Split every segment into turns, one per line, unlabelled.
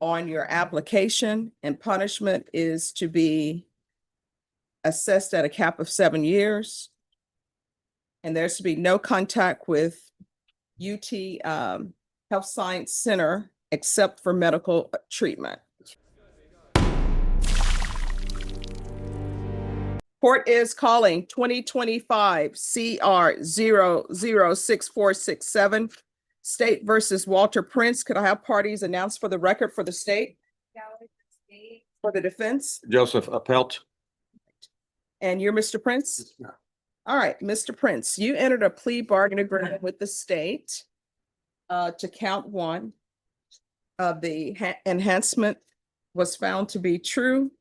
on your application, and punishment is to be assessed at a cap of 7 years. And there's to be no contact with UT Health Science Center except for medical treatment. Court is calling 2025 CR 006467, State versus Walter Prince. Could I have parties announced for the record for the state? For the defense?
Joseph Appelt.
And you're Mr. Prince?
No.
All right, Mr. Prince, you entered a plea bargain agreement with the state to count 1 of the enhancement was found to be true.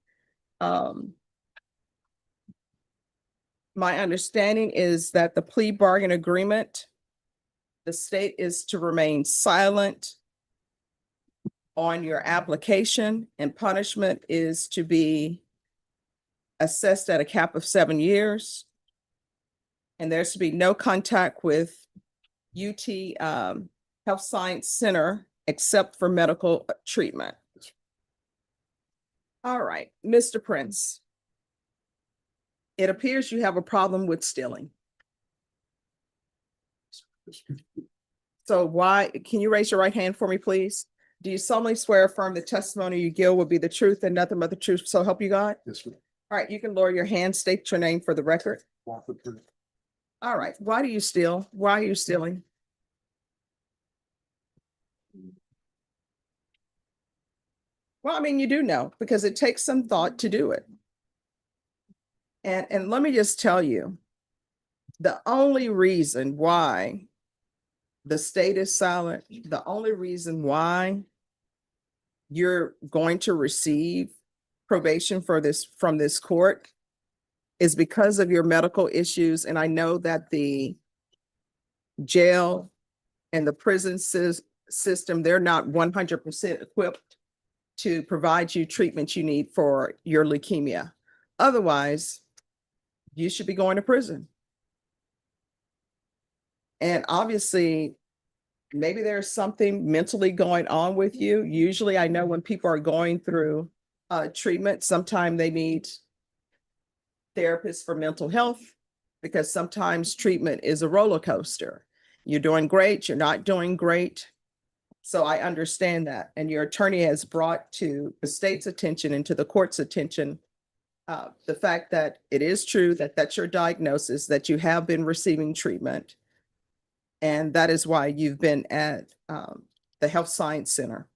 My understanding is that the plea bargain agreement, the state is to remain silent on your application, and punishment is to be assessed at a cap of 7 years. And there's to be no contact with UT Health Science Center except for medical treatment. All right, Mr. Prince. It appears you have a problem with stealing. So why, can you raise your right hand for me, please? Do you solemnly swear or affirm the testimony you give will be the truth and nothing but the truth, so help you God?
Yes, sir.
All right, you can lower your hand, state your name for the record. All right, why do you steal? Why are you stealing? Well, I mean, you do know, because it takes some thought to do it. And let me just tell you, the only reason why the state is silent, the only reason why you're going to receive probation for this from this court is because of your medical issues. And I know that the jail and the prison system, they're not 100% equipped to provide you treatment you need for your leukemia. Otherwise, you should be going to prison. And obviously, maybe there's something mentally going on with you. Usually I know when people are going through treatment, sometimes they need therapists for mental health, because sometimes treatment is a roller coaster. You're doing great, you're not doing great. So I understand that. And your attorney has brought to the state's attention and to the court's attention the fact that it is true that that's your diagnosis, that you have been receiving treatment. And that is why you've been at the Health Science Center.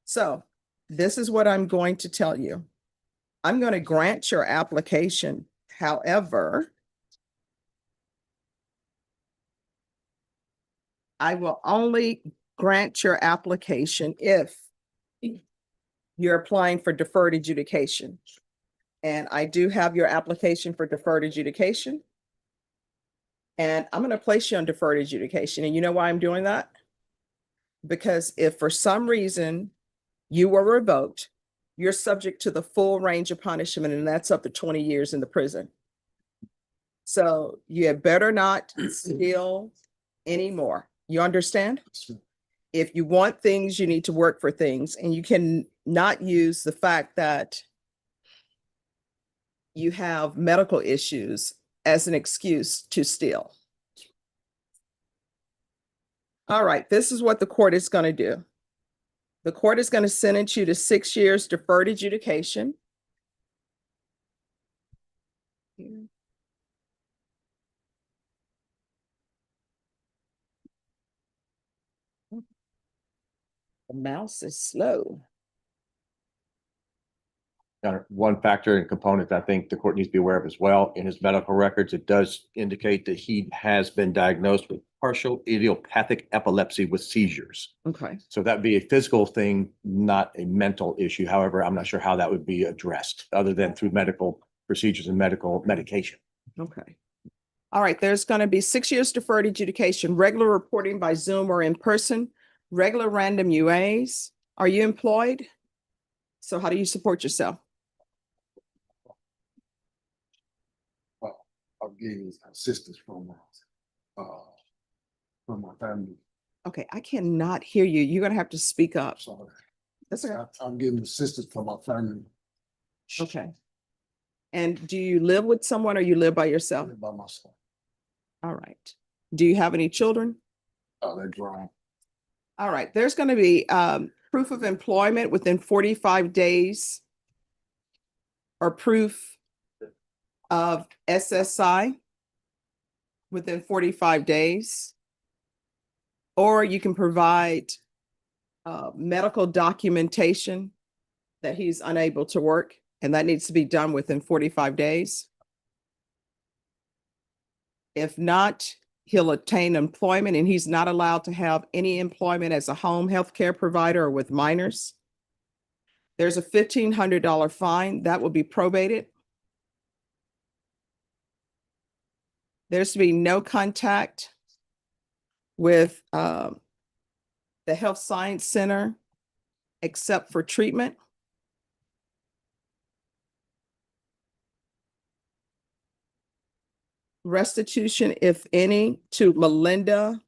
So this is what I'm going to tell you. I'm going to grant your application. However, I will only grant your application if you're applying for deferred adjudication. And I do have your application for deferred adjudication. And I'm going to place you on deferred adjudication. And you know why I'm doing that? Because if for some reason you were revoked, you're subject to the full range of punishment, and that's up to 20 years in the prison. So you had better not steal anymore. You understand? If you want things, you need to work for things, and you can not use the fact that you have medical issues as an excuse to steal. All right, this is what the court is going to do. The court is going to sentence you to 6 years deferred adjudication. The mouse is slow.
One factor and component that I think the court needs to be aware of as well, in his medical records, it does indicate that he has been diagnosed with partial idiopathic epilepsy with seizures.
Okay.
So that'd be a physical thing, not a mental issue. However, I'm not sure how that would be addressed other than through medical procedures and medical medication.
Okay. All right. There's going to be 6 years deferred adjudication, regular reporting by Zoom or in person, regular random UAs. Are you employed? So how do you support yourself?
I'll give assistance from my family.
Okay, I cannot hear you. You're gonna have to speak up.
Sorry.
That's okay.
I'm getting assistance from my family.
Okay. And do you live with someone or you live by yourself?
By myself.
All right. Do you have any children?
Oh, they're grown.
All right. There's going to be proof of employment within 45 days or proof of SSI within 45 days. Or you can provide medical documentation that he's unable to work, and that needs to be done within 45 days. If not, he'll obtain employment, and he's not allowed to have any employment as a home health care provider or with minors. There's a $1,500 fine that will be probated. There's to be no contact with the Health Science Center except for treatment. Restitution, if any, to Melinda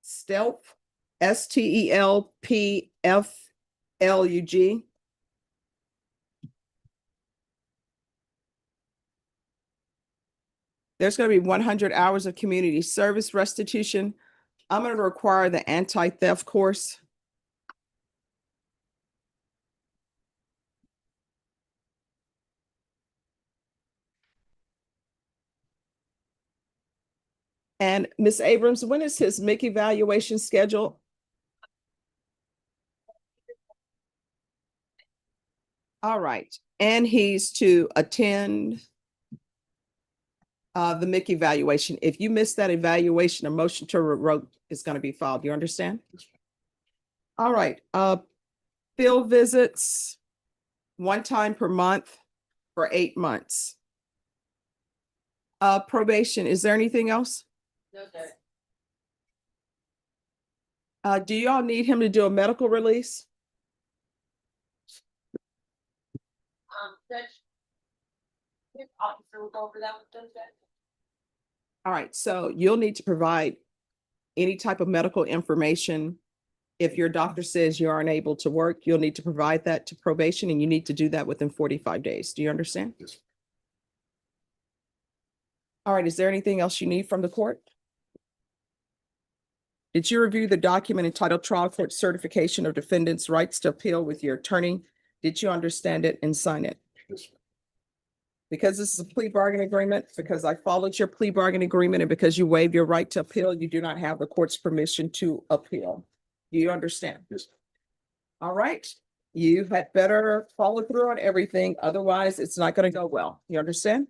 Stelp, STELPFLUG. There's going to be 100 hours of community service restitution. I'm going to require the anti-theft course. And Ms. Abrams, when is his MIC evaluation scheduled? All right. And he's to attend the MIC evaluation. If you miss that evaluation, a motion to revoke is going to be filed. You understand? All right. Field visits 1 time per month for 8 months. Probation. Is there anything else?
No, sir.
Do y'all need him to do a medical release?
Judge. Your officer will go over that with them, Judge.
All right, so you'll need to provide any type of medical information. If your doctor says you aren't able to work, you'll need to provide that to probation, and you need to do that within 45 days. Do you understand?
Yes.
All right, is there anything else you need from the court? Did you review the document entitled Trial Court Certification of Defendant's Rights to Appeal with your attorney? Did you understand it and sign it?
Yes.
Because this is a plea bargaining agreement, because I followed your plea bargaining agreement, and because you waived your right to appeal, you do not have the court's permission to appeal. Do you understand?
Yes.
All right. You had better follow through on everything. Otherwise, it's not going to go well. You understand?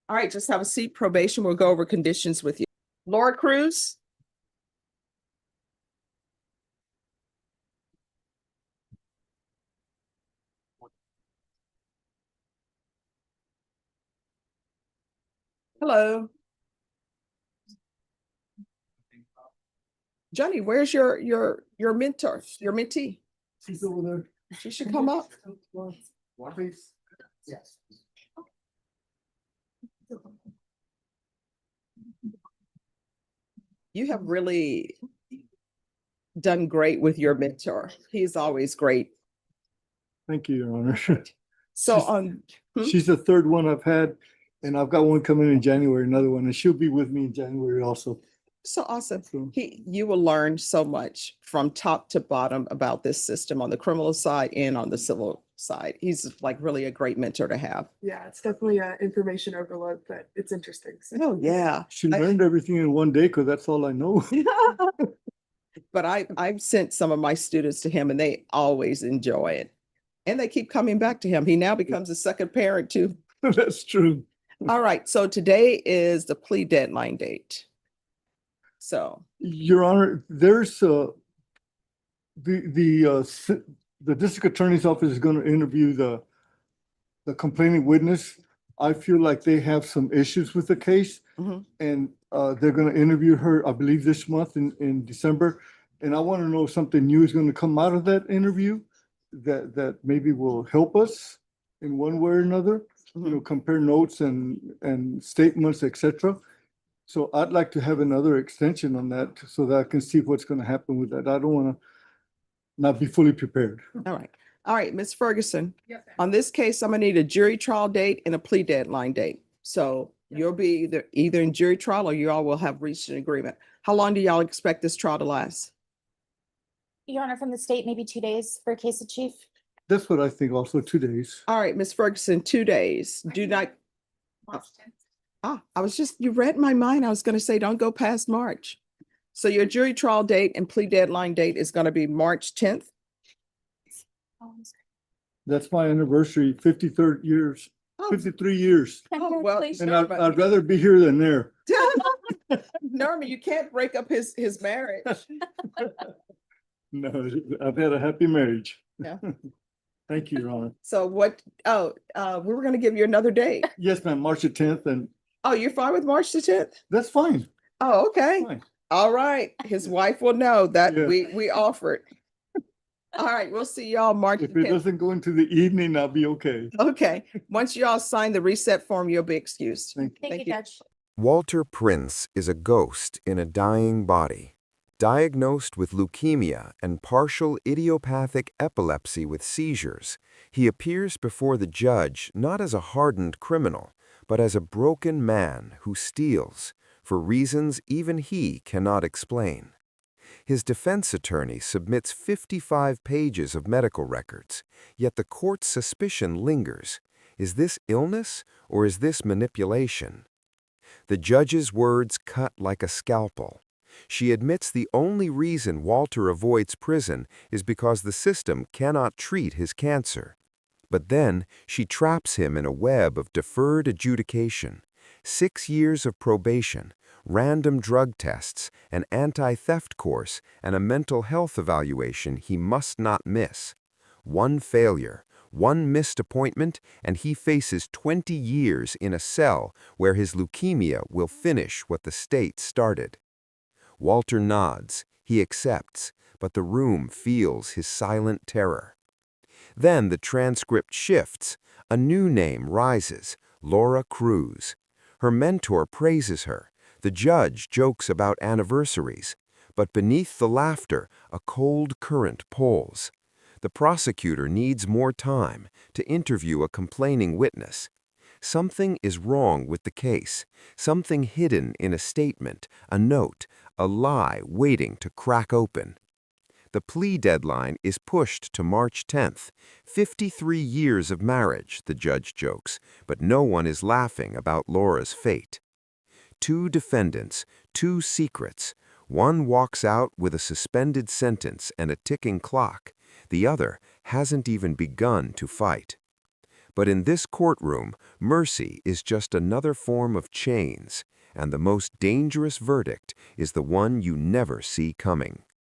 All right, just have a seat. Probation will go over conditions with you. Laura Cruz. Hello. Johnny, where's your mentor, your mentee?
She's over there.
She should come up.
One piece. Yes.
You have really done great with your mentor. He's always great.
Thank you, Your Honor.
So
She's-
on,
She's the third one I've had, and I've got one coming in January, another one, and she'll be with me in January also.
so awesome.
So,
You will learn so much from top to bottom about this system on the criminal side and on the civil side. He's like really a great mentor to have.
Yeah, it's definitely a information overload, but it's interesting. So.
Oh, yeah.
she
I-
learned everything in one day because that's all I know.
But I've sent some of my students to him, and they always enjoy it. And they keep coming back to him. He now becomes a second parent too.
That's true.
All right, so today is the plea deadline date. So,
Your Honor, there's the district attorney's office is going to interview the complaining witness. I feel like they have some issues with the case,
mhm.
and they're going to interview her, I believe, this month in December. And I want to know if something new is going to come out of that interview that maybe will help us in one way or another, you know, compare notes and statements, et cetera. So I'd like to have another extension on that so that I can see what's going to happen with that. I don't want to, not be fully prepared.
All right. All right, Ms. Ferguson,
Yes, ma'am.
on this case, I'm gonna need a jury trial date and a plea deadline date. So you'll be either in jury trial or you all will have reached an agreement. How long do y'all expect this trial to last?
Your Honor, from the state, maybe 2 days for a case of chief.
That's what I think also, 2 days.
All right, Ms. Ferguson, 2 days. Do not,
March 10th.
you read my mind. I was gonna say, don't go past March. So your jury trial date and plea deadline date is gonna be March 10th?
That's my anniversary, 53rd years,
Oh,
53 years.
well,
Congratulations.
And I'd rather be here than there.
Norman, you can't break up his marriage.
No, I've had a happy marriage.
Yeah.
Thank you, Your Honor.
So we were gonna give you another date.
Yes, ma'am, March the 10th, and
Oh, you're fine with March the 10th?
that's fine.
Oh, okay.
Fine.
All right. His wife will know that
Yeah.
we offered. All right, we'll see y'all March
If it
10th.
doesn't go into the evening, I'll be okay.
Okay. Once y'all sign the reset form, you'll be excused.
Thank you.
Thank you, Judge.
Walter Prince is a ghost in a dying body. Diagnosed with leukemia and partial idiopathic epilepsy with seizures, he appears before the judge not as a hardened criminal, but as a broken man who steals for reasons even he cannot explain. His defense attorney submits 55 pages of medical records, yet the court's suspicion lingers. Is this illness or is this manipulation? The judge's words cut like a scalpel. She admits the only reason Walter avoids prison is because the system cannot treat his cancer. But then she traps him in a web of deferred adjudication, 6 years of probation, random drug tests, an anti-theft course, and a mental health evaluation he must not miss. One failure, one missed appointment, and he faces 20 years in a cell where his leukemia will finish what the state started. Walter nods, he accepts, but the room feels his silent terror. Then the transcript shifts. A new name rises, Laura Cruz. Her mentor praises her. The judge jokes about anniversaries. But beneath the laughter, a cold current pulls. The prosecutor needs more time to interview a complaining witness. Something is wrong with the case, something hidden in a statement, a note, a lie waiting to crack open. The plea deadline is pushed to March 10th. 53 years of marriage, the judge jokes, but no one is laughing about Laura's fate. 2 defendants, 2 secrets. One walks out with a suspended sentence and a ticking clock. The other hasn't even begun to fight. But in this courtroom, mercy is just another form of chains, and the most dangerous verdict is the one you never see coming.